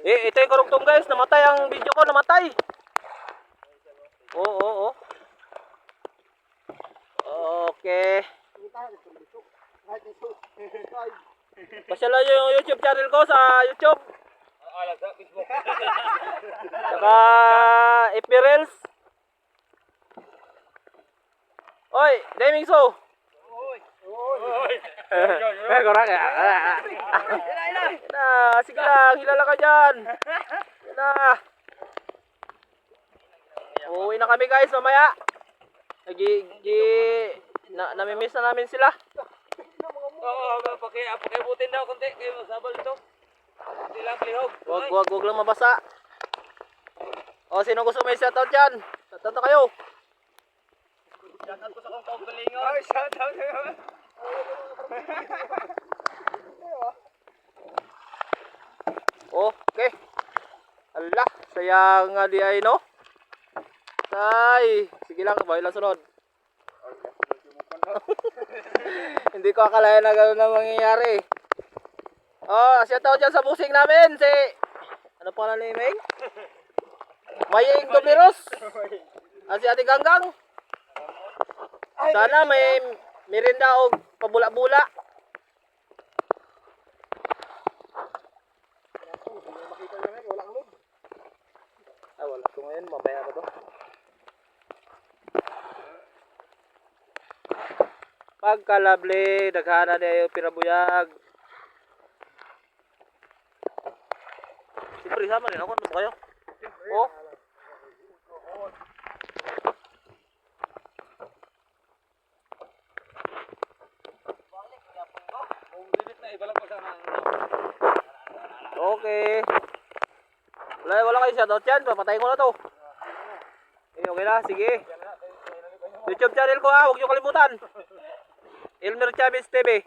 Ito yung karugtong guys, namatay ang video ko, namatay. Oo. Okay. Pasyalan nyo yung YouTube channel ko sa YouTube. Saka FB Reels. Oy, Demingso. Korang ya. Sige lang, hilala ka dyan. Uuwi na kami guys mamaya. Namimiss na namin sila. Pakibutin daw konti kayo sabal ito. Hindi lang palihog. Wag lang mabasa. O, sino gusto may shoutout dyan? Shoutout kayo. Shoutout ko sa kong kaugalingon. Ay, shoutout kayo. Okay. Ala, sayang nga di ay no. Sige lang, bahay lang sunod. Hindi ko akalain na gano'n na mangyayari. Shoutout dyan sa busing namin. Ano pangalan ni Ming? Maying Domiros. Si Ate Ganggang. Sana may merinda o pabula-bula. Wala ko ngayon. Mamaya ko to. Pagkalabli, daghana niya yung pinabuyag. Siyempre, sama rin ako. Ano ba kayo? Oh. Okay. Wala kayo shoutout dyan. Papatayin ko na to. Okay na. Sige. YouTube channel ko ha. Huwag nyo kalimutan. Elmer Chavez TV.